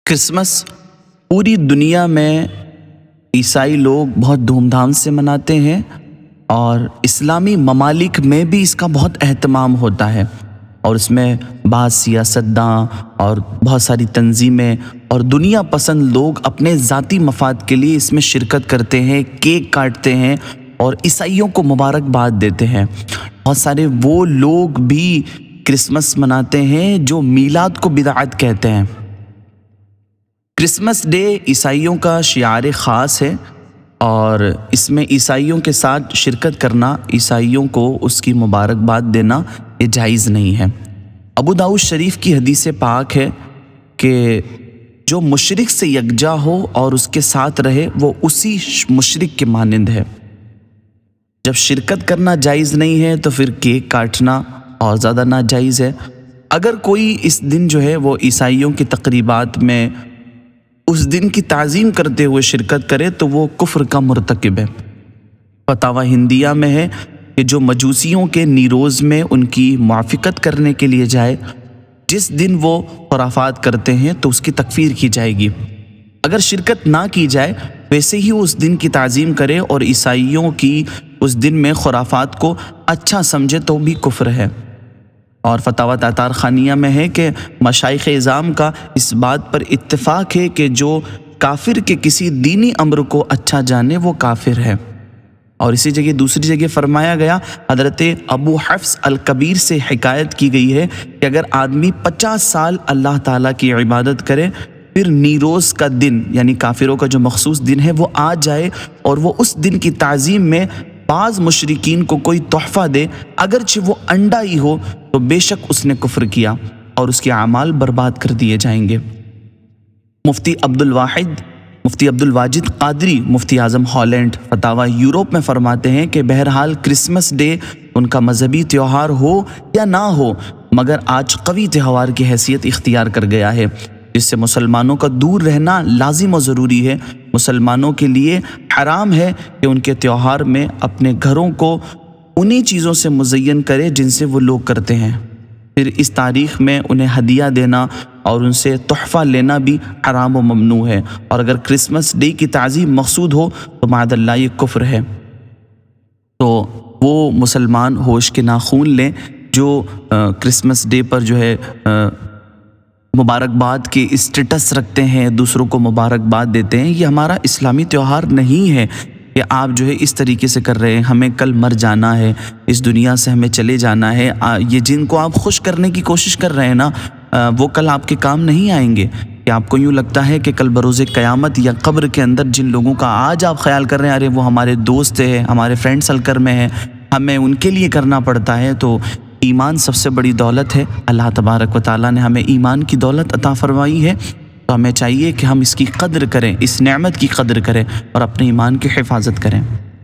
Christmas पूरी दुनिया में ईसाई लोग बहुत धूमधाम से मनाते हैं और इस्लामी ममालिक में भी इसका बहुत अहतमाम होता है। और इसमें बाज़ सियासतदां और बहुत सारी तंजीमें और दुनिया पसंद लोग अपने ज़ाती मफाद के लिए इसमें शिरकत करते हैं, केक काटते हैं और ईसाइयों को मुबारकबाद देते हैं। बहुत सारे वो लोग भी क्रिसमस मनाते हैं जो मीलाद को बिदअत कहते हैं। क्रिसमस डे ईसाइयों का शियार ख़ास है और इसमें ईसाइयों के साथ शिरकत करना, ईसाइयों को उसकी मुबारकबाद देना ये जायज़ नहीं है। अबू दाऊद शरीफ की हदीस पाक है कि जो मुशरिक से यकजा हो और उसके साथ रहे वो उसी मुशरिक के मानिंद है। जब शिरकत करना जायज़ नहीं है तो फिर केक काटना और ज़्यादा नाजायज़ है। अगर कोई इस दिन जो है वो ईसाइयों की तकरीबात में उस दिन की ताज़ीम करते हुए शिरकत करे तो वो कुफ्र का मुर्तकिब है। फतावा हिंदिया में है कि जो मजूसियों के नीरोज़ में उनकी मुआफ़िकत करने के लिए जाए, जिस दिन वो खुराफात करते हैं तो उसकी तकफ़ीर की जाएगी। अगर शिरकत ना की जाए वैसे ही उस दिन की ताज़ीम करे और ईसाइयों की उस दिन में खुराफात को अच्छा समझे तो भी कुफ्र है। और फतावा तातार खानिया में है कि मशाइख इज़ाम का इस बात पर इत्तिफाक है कि जो काफिर के किसी दीनी अम्र को अच्छा जाने वो काफिर है। और इसी जगह दूसरी जगह फरमाया गया, हज़रत अबू हफ्स अल कबीर से हिकायत की गई है कि अगर आदमी 50 साल अल्लाह ताला की इबादत करे फिर नीरोज़ का दिन यानी काफिरों का जो मखसूस दिन है वो आ जाए और वो उस दिन की ताज़ीम में बाज़ मुशरिकीन को कोई तोहफ़ा दे, अगरचे वो अंडा ही हो, तो बेशक उसने कुफ्र किया और उसके आमाल बर्बाद कर दिए जाएंगे। मुफ्ती अब्दुल वाजिद क़ादरी, मुफ्ती आज़म हॉलैंड, फतावा यूरोप में फरमाते हैं कि बहरहाल क्रिसमस डे उनका मजहबी त्यौहार हो या ना हो मगर आज कवी त्यौहार की हैसियत इख्तियार कर गया है, जिससे मुसलमानों का दूर रहना लाजिम और ज़रूरी है। मुसलमानों के लिए हराम है कि उनके त्यौहार में अपने घरों को उन्हीं चीज़ों से मुज़य्यन करे जिनसे वो लोग करते हैं। फिर इस तारीख़ में उन्हें हदिया देना और उनसे तोहफ़ा लेना भी हराम व ममनू है। और अगर क्रिसमस डे की ताज़ीम मकसूद हो तो मादल्ला ये कुफ्र है। तो वो मुसलमान होश के नाखून लें जो क्रिसमस डे पर जो है मुबारकबाद के स्टेटस रखते हैं, दूसरों को मुबारकबाद देते हैं। ये हमारा इस्लामी त्यौहार नहीं है कि आप जो है इस तरीके से कर रहे हैं। हमें कल मर जाना है, इस दुनिया से हमें चले जाना है। ये जिनको आप खुश करने की कोशिश कर रहे हैं ना, वो कल आपके काम नहीं आएंगे। कि आपको यूँ लगता है कि कल बरोज़े क़यामत या कब्र के अंदर जिन लोगों का आज आप ख्याल कर रहे हैं, अरे वो हमारे दोस्त हैं, हमारे फ्रेंड सर्कल में हैं, हमें उनके लिए करना पड़ता है। तो ईमान सबसे बड़ी दौलत है। अल्लाह तबारक व तआला ने हमें ईमान की दौलत अता फरमाई है, तो हमें चाहिए कि हम इसकी कद्र करें, इस नेमत की कद्र करें और अपने ईमान की हिफाजत करें।